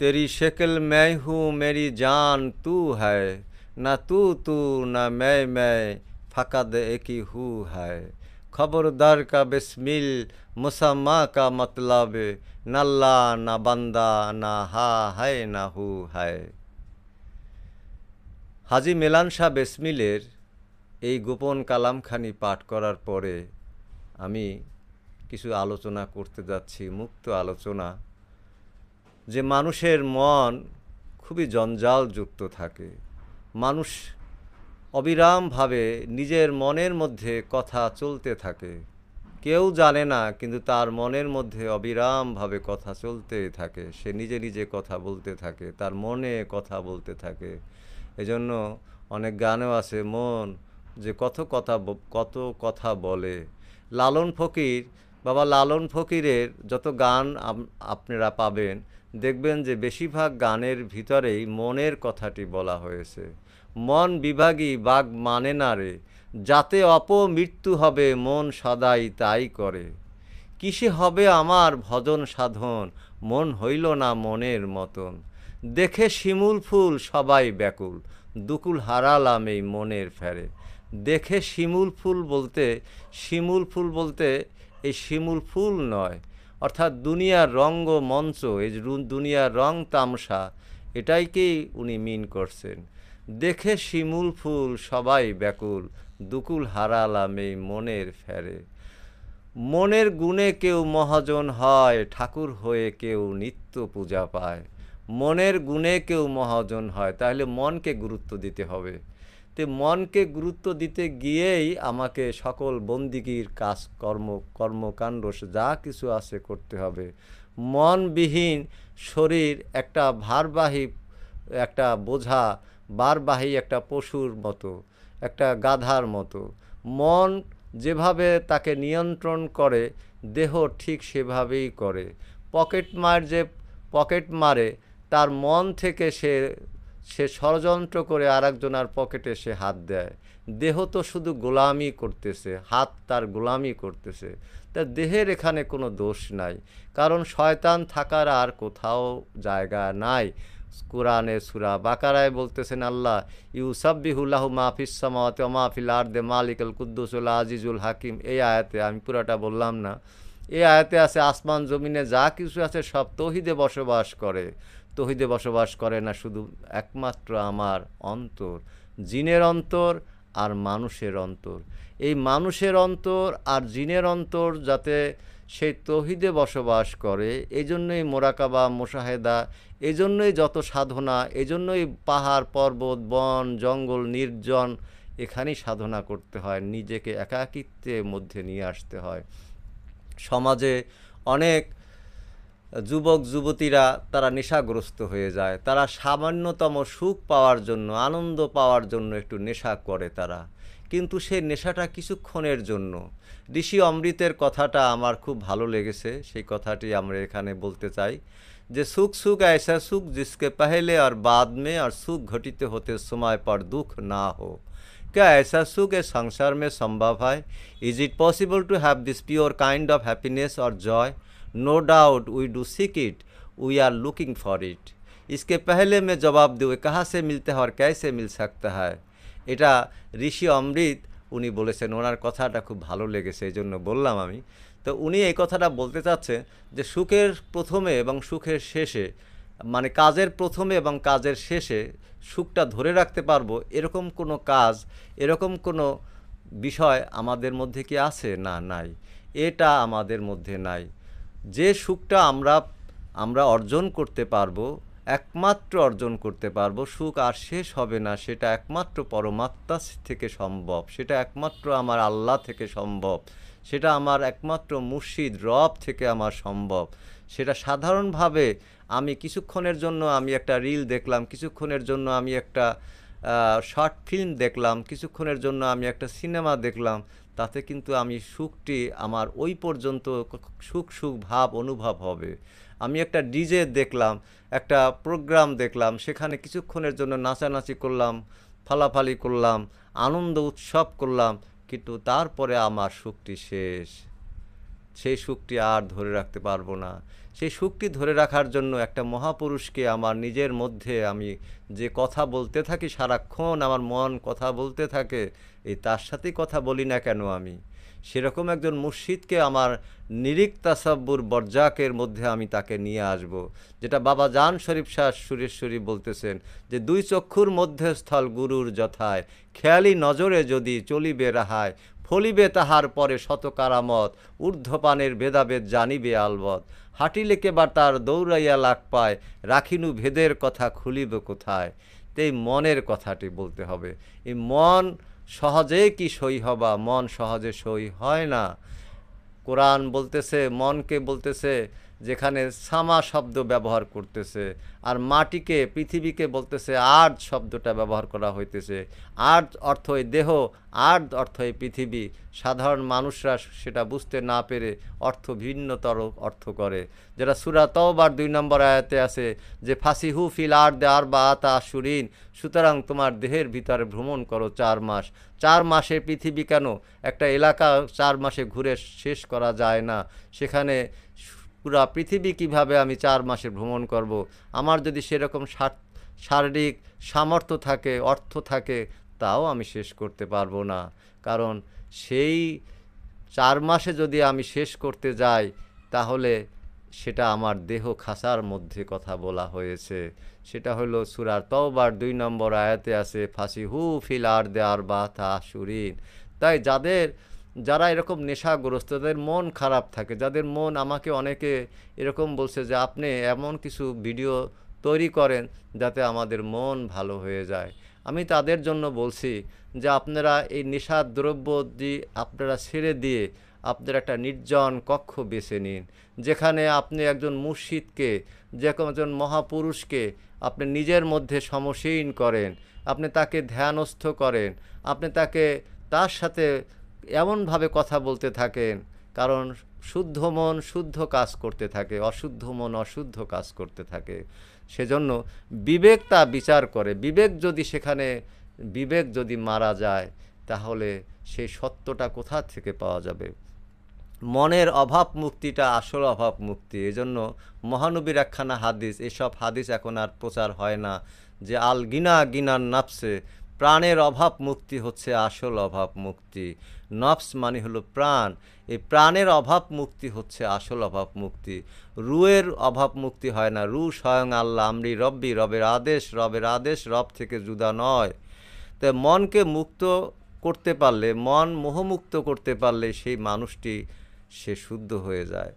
तेरी शक्ल मैं हूँ मेरी जान तू है ना तू ना मैं फ़कत एक ही हूँ है खबरदार का बिस्मिल मुसम्मा का मतलब न अल्लाह ना बंदा ना हा है ना हू है। হাজী মিলান শাহ বেসমিলের এই গোপন কালামখানি পাঠ করার পরে আমি কিছু আলোচনা করতে যাচ্ছি, মুক্ত আলোচনা। যে মানুষের মন খুবই জঞ্জালযুক্ত থাকে, মানুষ অবিরামভাবে নিজের মনের মধ্যে কথা চলতে থাকে, কেউ জানে না কিন্তু তার মনের মধ্যে অবিরামভাবে কথা চলতেই থাকে, সে নিজে নিজে কথা বলতে থাকে, তার মনে কথা বলতে থাকে। এজন্য অনেক গানও আছে, মন যে কত কথা বলে। লালন ফকির, বাবা লালন ফকিরের যত গান আপনারা পাবেন, দেখবেন যে বেশিরভাগ গানের ভিতরেই মনের কথাটি বলা হয়েছে। মন বিভাগী বাগ মানে না রে, যাতে অপমৃত্যু হবে মন সদাই তাই করে। কিসে হবে আমার ভজন সাধন, মন হইল না মনের মতন। দেখে শিমুল ফুল সবাই ব্যাকুল, দুকুল হারালাম এই মনের ফেরে। দেখে শিমুল ফুল বলতে এই শিমুল ফুল নয়, অর্থাৎ দুনিয়ার রঙ্গ মঞ্চ, এই দুনিয়ার রং তামসা, এটাইকেই উনি মিন করছেন। দেখে শিমুল ফুল সবাই ব্যাকুল, দুকুল হারালাম এই মনের ফেরে। মনের গুণে কেউ মহাজন হয়, ঠাকুর হয়ে কেউ নিত্য পূজা পায়। মনের গুণে কেউ মহাজন হয়, তাহলে মনকে গুরুত্ব দিতে হবে। তো মনকে গুরুত্ব দিতে গিয়েই আমাকে সকল বন্দিগির কর্মকাণ্ড যা কিছু আছে করতে হবে। মনবিহীন শরীর একটা ভারবাহী, একটা বোঝা, বারবাহী একটা পশুর মতো, একটা গাধার মতো। মন যেভাবে তাকে নিয়ন্ত্রণ করে, দেহ ঠিক সেভাবেই করে। পকেট মারে, তার মন থেকে সে ষড়যন্ত্র করে আরেকজনের পকেটে সে হাত দেয়। দেহ তো শুধু গোলামি করতেছে, হাত তার গোলামি করতেছে। তা দেহের এখানে কোনো দোষ নাই, কারণ শয়তান থাকার আর কোথাও জায়গা নাই। কোরআনে সূরা বাকারায় বলতেছেন আল্লাহ, ইউসাব্বিহু লাহু মা ফিস সামাওয়াতি ওয়া মা ফিল আরদি মালিকুল কুদ্দুসুল আজিজুল হাকিম। এই আয়াতে, আমি পুরাটা বললাম না, এই আয়াতে আছে আসমান জমিনে যা কিছু আছে সব তৌহিদে বসবাস করে। তৌহিদে বসবাস করে না শুধু একমাত্র আমার অন্তর, জিনের অন্তর আর মানুষের অন্তর। এই মানুষের অন্তর আর জিনের অন্তর যাতে সেই তৌহিদে বসবাস করে, এই জন্যই মোরাকাবা, মুশাহেদা, এই জন্যই যত সাধনা, এই জন্যই পাহাড় পর্বত বন জঙ্গল নির্জন, এখানেই সাধনা করতে হয়, নিজেকে একাকিত্বের মধ্যে নিয়ে আসতে হয়। সমাজে অনেক যুবক যুবতীরা তারা নেশাগ্রস্ত হয়ে যায়, তারা সামান্যতম সুখ পাওয়ার জন্য, আনন্দ পাওয়ার জন্য একটু নেশা করে তারা, কিন্তু সেই নেশাটা কিছুক্ষণের জন্য। ঋষি অমৃতের কথাটা আমার খুব ভালো লেগেছে, সেই কথাটি আমরা এখানে বলতে চাই যে সুখ সুখ ऐसा সুখ जिसके पहले और बाद में और सुख घटित होते समय पर दुख ना हो। क्या ऐसा सुख इस संसार में संभव है? Is it possible to have this pure kind of happiness or joy? No doubt we do seek it, we are looking for it. इसके पहले मैं जवाब दूँ कहाँ से मिलता है और कैसे मिल सकता है। এটা ঋষি অমৃত উনি বলেছেন, ওনার কথাটা খুব ভালো লেগেছে, এই জন্য বললাম আমি। তো উনি এই কথাটা বলতে চাচ্ছেন যে সুখের প্রথমে এবং সুখের শেষে, মানে কাজের প্রথমে এবং কাজের শেষে সুখটা ধরে রাখতে পারবো এরকম কোনো কাজ, এরকম কোনো বিষয় আমাদের মধ্যে কি আছে? না, নাই, এটা আমাদের মধ্যে নাই। যে সুখটা আমরা অর্জন করতে পারবো, একমাত্র অর্জন করতে পারবো, সুখ আর শেষ হবে না, সেটা একমাত্র পরমাত্মা থেকে সম্ভব, সেটা একমাত্র আমার আল্লাহ থেকে সম্ভব, সেটা আমার একমাত্র মুর্শিদ রব থেকে আমার সম্ভব। সেটা সাধারণভাবে আমি কিছুক্ষণের জন্য আমি একটা রিল দেখলাম, কিছুক্ষণের জন্য আমি একটা শর্ট ফিল্ম দেখলাম, কিছুক্ষণের জন্য আমি একটা সিনেমা দেখলাম, তাতে কিন্তু আমি সুখটি আমার ওই পর্যন্ত সুখ ভাব অনুভব হবে। আমি একটা ডিজে দেখলাম, একটা প্রোগ্রাম দেখলাম, সেখানে কিছুক্ষণের জন্য নাচানাচি করলাম, ফালাফালি করলাম, আনন্দ উৎসব করলাম, কিন্তু তারপরে আমার সুখটি শেষ, সেই সুখটি আর ধরে রাখতে পারবো না। সেই সুখটি ধরে রাখার জন্য একটা মহাপুরুষকে আমার নিজের মধ্যে আমি যে কথা বলতে থাকি সারাক্ষণ, আমার মন কথা বলতে থাকে, এই তার সাথেই কথা বলি না কেন আমি? সেরকম একজন মুর্শিদকে আমার নিরিক তাসাব্বুর বরজাকের মধ্যে আমি তাকে নিয়ে আসব, যেটা বাবা জান শরীফ শাহ সুরেশ্বরী বলতেছেন যে দুই চক্ষুর মধ্যস্থল গুরুর যথায়, খেয়ালি নজরে যদি চলিবে রাহায়, ফলিবে তাহার পরে শত কারামত, ঊর্ধ্বপানের ভেদাভেদ জানিবে আলবত, হাঁটিলে কেবার তার দৌড়াইয়া লাগ পায়, রাখিনু ভেদের কথা খুলিব কোথায়। তো এই মনের কথাটি বলতে হবে। এই মন সহজে কি সই হবা? মন সহজে সই হয় না। কোরআন বলতেছে, মনকে বলতেছে, যেখানে সামা শব্দ ব্যবহার করতেছে, আর মাটিকে পৃথিবীকে বলতেছে আর্থ শব্দটা ব্যবহার করা হইতেছে। আর্থ অর্থ এই দেহ, আর্থ অর্থ এই পৃথিবী। সাধারণ মানুষরা সেটা বুঝতে না পেরে অর্থ ভিন্নতর অর্থ করে। যেটা সূরা তাওবার 2 নম্বর আয়াতে আছে যে ফাসিহু ফিল আরদি আরবাআতা আশুরিন, সুতরাং তোমার দেহের ভিতরে ভ্রমণ করো 4 মাস। 4 মাসে পৃথিবী কেন, একটা এলাকা 4 মাসে ঘুরে শেষ করা যায় না, সেখানে পুরা পৃথিবী কিভাবে আমি 4 মাসে ভ্রমণ করব? আমার যদি সেরকম শারীরিক সামর্থ্য থাকে, অর্থ থাকে, তাও আমি শেষ করতে পারবো না। কারণ সেই 4 মাসে যদি আমি শেষ করতে যাই, তাহলে সেটা আমার দেহ খাসার মধ্যে কথা বলা হয়েছে। সেটা হলো সূরা তাওবার 2 নম্বর আয়াতে আছে ফাসিহু ফিল আরদি আরবাআতা আশুরিন। তাই যারা এরকম নেশাগ্রস্ত, যাদের মন খারাপ থাকে, যাদের মন, আমাকে অনেকে এরকম বলছে যে আপনি এমন কিছু ভিডিও তৈরি করেন যাতে আমাদের মন ভালো হয়ে যায়। আমি তাদের জন্য বলছি যে আপনারা এই নেশার দ্রব্য আপনারা ছেড়ে দিয়ে আপনারা একটা নির্জন কক্ষ বেছে নিন, যেখানে আপনি একজন মুর্শিদকে, যে একজন মহাপুরুষকে আপনি নিজের মধ্যে সমসীন করেন, আপনি তাকে ধ্যানস্থ করেন, আপনি তার সাথে এমনভাবে কথা বলতে থাকেন। কারণ শুদ্ধ মন শুদ্ধ কাজ করতে থাকে, অশুদ্ধ মন অশুদ্ধ কাজ করতে থাকে। সেজন্য বিবেক তা বিচার করে। বিবেক যদি মারা যায়, তাহলে সেই সত্যটা কোথা থেকে পাওয়া যাবে? মনের অভাব মুক্তিটা আসল অভাব মুক্তি। এজন্য মহানবীর একখানা হাদিস, এসব হাদিস এখন আর প্রচার হয় না, যে আল গিনা গিনার নাফসে, প্রাণের অভাব মুক্তি হচ্ছে আসল অভাব মুক্তি। নফস মানে হলো প্রাণ, এই প্রাণের অভাব মুক্তি হচ্ছে আসল অভাব মুক্তি। রুয়ের অভাব মুক্তি হয় না। রু স্বয়ং আল্লাহ, আমরি রব্বি, রবের আদেশ রব থেকে জুদা নয়। তাই মনকে মুক্ত করতে পারলে, মন মোহমুক্ত করতে পারলে সেই মানুষটি সে শুদ্ধ হয়ে যায়।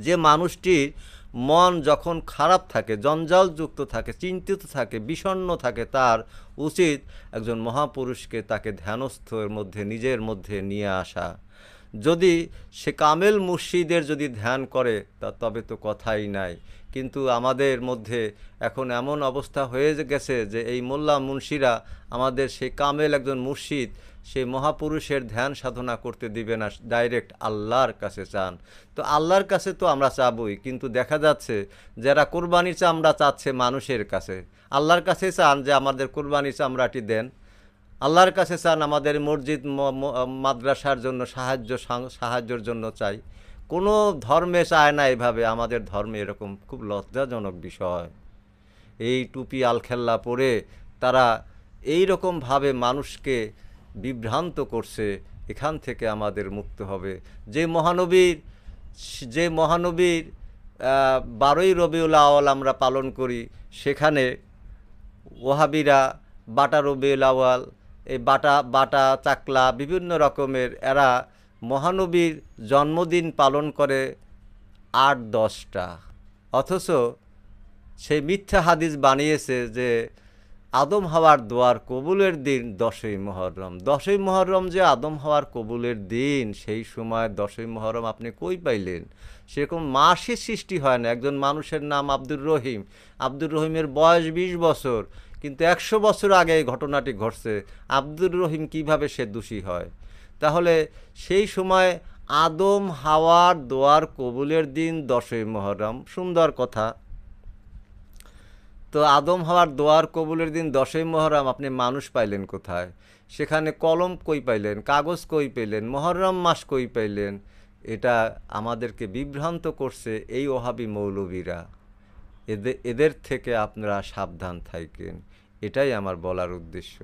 যে মানুষটির মন যখন খারাপ থাকে, জঞ্জালযুক্ত থাকে, চিন্তিত থাকে, বিষণ্ণ থাকে, তার উচিত একজন মহাপুরুষকে তাকে ধ্যানস্থের মধ্যে, নিজের মধ্যে নিয়ে আসা। যদি সে কামেল মুর্শিদের যদি ধ্যান করে, তবে তো কথাই নাই। কিন্তু আমাদের মধ্যে এখন এমন অবস্থা হয়ে গেছে যে এই মোল্লা মুন্সিরা আমাদের সেই কামেল একজন মুর্শিদ, সেই মহাপুরুষের ধ্যান সাধনা করতে দিবে না, ডাইরেক্ট আল্লাহর কাছে চান। তো আল্লাহর কাছে তো আমরা চাবই, কিন্তু দেখা যাচ্ছে যারা কোরবানির চামড়া চাচ্ছে মানুষের কাছে, আল্লাহর কাছে চান যে আমাদের কোরবানির চামড়াটি দেন। আল্লাহর কাছে চান আমাদের মসজিদ মাদ্রাসার জন্য সাহায্যের জন্য চাই। কোনো ধর্মে চায় না এভাবে। আমাদের ধর্মে এরকম খুব লজ্জাজনক বিষয়। এই টুপি আলখেল্লা পরে তারা এই রকমভাবে মানুষকে বিভ্রান্ত করছে। এখান থেকে আমাদের মুক্ত হবে। যে মহানবীর 12ই রবিউল আউয়াল আমরা পালন করি, সেখানে ওহাবিরা বাটা রবিউল আউয়াল, এই বাটা চাকলা বিভিন্ন রকমের এরা মহানবীর জন্মদিন পালন করে 8-10টা। অথচ সেই মিথ্যা হাদিস বানিয়েছে যে আদম হাওয়ার দোয়ার কবুলের দিন 10ই মুহররম। 10ই মুহররম যে আদম হাওয়ার কবুলের দিন, সেই সময় 10ই মুহররম আপনি কই পাইলেন? সেরকম মাসই সৃষ্টি হয় না। একজন মানুষের নাম আব্দুর রহিম, আব্দুর রহিমের বয়স 20 বছর, কিন্তু 100 বছর আগে এই ঘটনাটি ঘটছে। আব্দুর রহিম কিভাবে সে দোষী হয়? তাহলে সেই সময় আদম হাওয়ার দোয়ার কবুলের দিন 10ই মুহররম, সুন্দর কথা। তো আদম হাওয়ার দোয়ার কবুলের দিন 10ই মুহররম আপনি মানুষ পাইলেন কোথায়? সেখানে কলম কই পাইলেন? কাগজ কই পেলেন? মুহররম মাস কই পাইলেন? এটা আমাদেরকে বিভ্রান্ত করছে এই ওহাবি মৌলবীরা। এদের থেকে আপনারা সাবধান থাকেন, এটাই আমার বলার উদ্দেশ্য।